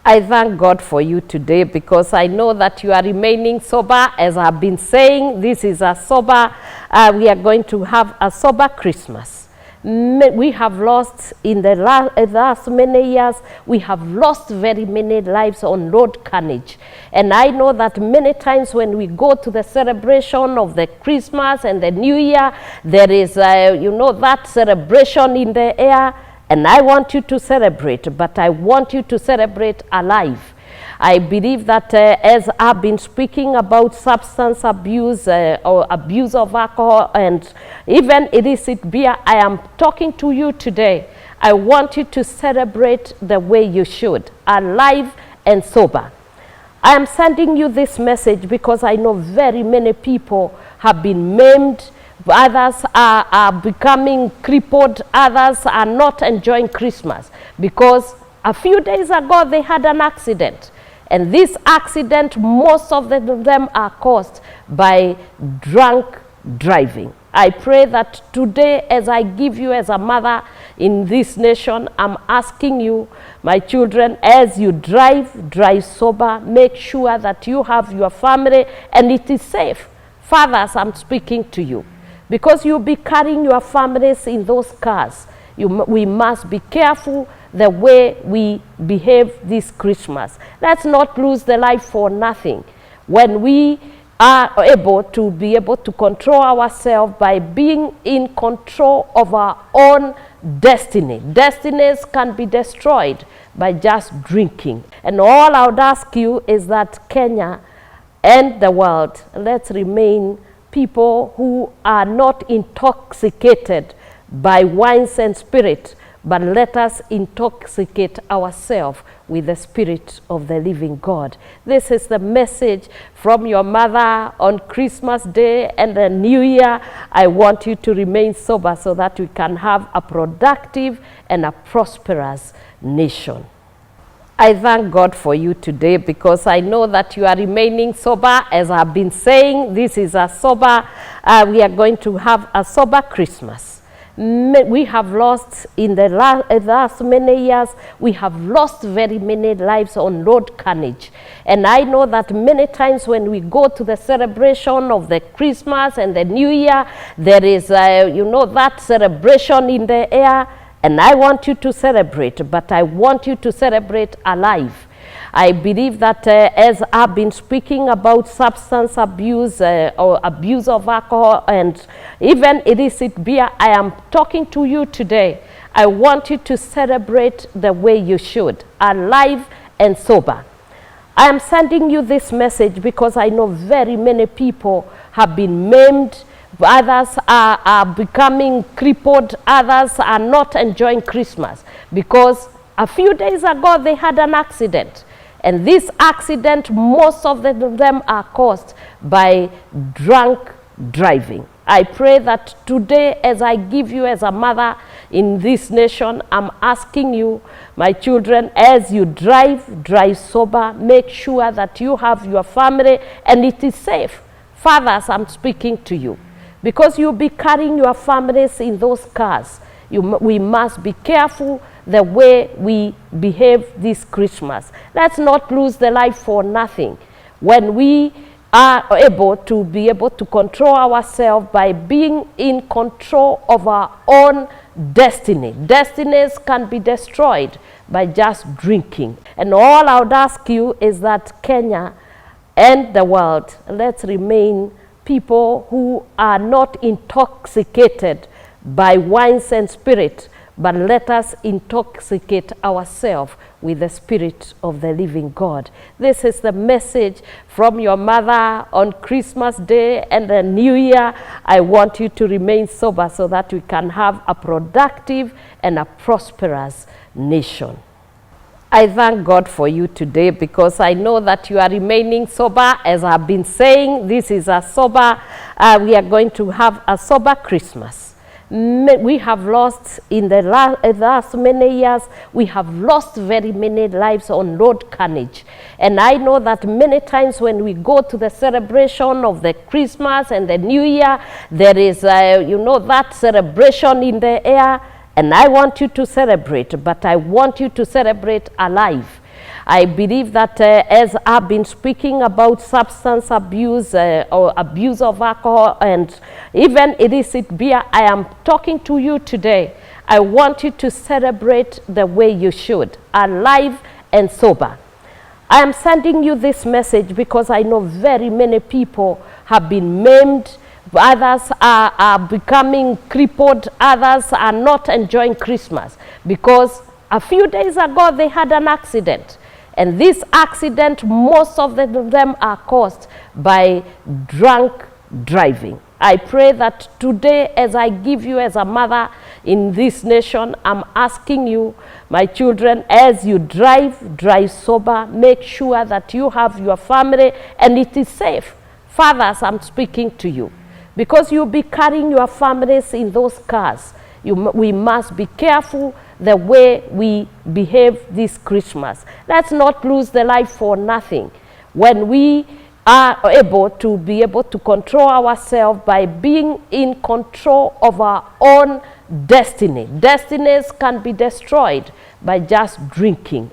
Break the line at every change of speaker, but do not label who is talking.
I thank God for you today because I know that you are remaining sober. As I've been saying, this is a sober, we are going to have a sober Christmas. We have lost in the last many years, we have lost very many lives on road carnage. And I know that many times when we go to the celebration of the Christmas and the New Year, there is, that celebration in the air. And I want you to celebrate, but I want you to celebrate alive. I believe that as I've been speaking about substance abuse or abuse of alcohol and even illicit beer, I am talking to you today. I want you to celebrate the way you should, alive and sober. I am sending you this message because I know very many people have been maimed. Others are becoming crippled. Others are not enjoying Christmas because a few days ago they had an accident. And this accident, most of them are caused by drunk driving. I pray that today, as I give you as a mother in this nation, I'm asking you, my children, as you drive sober. Make sure that you have your family and it is safe. Fathers, I'm speaking to you. Because you'll be carrying your families in those cars. We must be careful the way we behave this Christmas. Let's not lose the life for nothing. When we are able to control ourselves by being in control of our own destiny. Destinies can be destroyed by just drinking. And all I would ask you is that Kenya and the world, let's remain people who are not intoxicated by wines and spirit, but let us intoxicate ourselves with the Spirit of the living God. This is the message from your mother on Christmas Day and the New Year. I want you to remain sober so that we can have a productive and a prosperous nation. I thank God for you today because I know that you are remaining sober. As I've been saying, this is a sober, we are going to have a sober Christmas. We have lost in the last many years, we have lost very many lives on road carnage. And I know that many times when we go to the celebration of the Christmas and the New Year, there is, that celebration in the air. And I want you to celebrate, but I want you to celebrate alive. I believe that as I've been speaking about substance abuse or abuse of alcohol and even illicit beer, I am talking to you today. I want you to celebrate the way you should, alive and sober. I am sending you this message because I know very many people have been maimed. Others are becoming crippled. Others are not enjoying Christmas because a few days ago they had an accident. And this accident, most of them are caused by drunk driving. I pray that today, as I give you as a mother in this nation, I'm asking you, my children, as you drive sober. Make sure that you have your family and it is safe. Fathers, I'm speaking to you. Because you'll be carrying your families in those cars. We must be careful the way we behave this Christmas. Let's not lose the life for nothing. When we are able to control ourselves by being in control of our own destiny. Destinies can be destroyed by just drinking. And all I would ask you is that Kenya and the world, let's remain people who are not intoxicated by wines and spirit, but let us intoxicate ourselves with the Spirit of the living God. This is the message from your mother on Christmas Day and the New Year. I want you to remain sober so that we can have a productive and a prosperous nation. I thank God for you today because I know that you are remaining sober. As I've been saying, this is a sober, we are going to have a sober Christmas. We have lost in the last many years, we have lost very many lives on road carnage. And I know that many times when we go to the celebration of the Christmas and the New Year, there is, that celebration in the air. And I want you to celebrate, but I want you to celebrate alive. I believe that as I've been speaking about substance abuse or abuse of alcohol and even illicit beer, I am talking to you today. I want you to celebrate the way you should, alive and sober. I am sending you this message because I know very many people have been maimed, others are becoming crippled, others are not enjoying Christmas because a few days ago they had an accident. And this accident, most of them are caused by drunk driving. I pray that today, as I give you as a mother in this nation, I'm asking you, my children, as you drive sober, make sure that you have your family and it is safe. Fathers, I'm speaking to you. Because you'll be carrying your families in those cars. We must be careful the way we behave this Christmas. Let's not lose the life for nothing. When we are able to control ourselves by being in control of our own destiny. Destinies can be destroyed by just drinking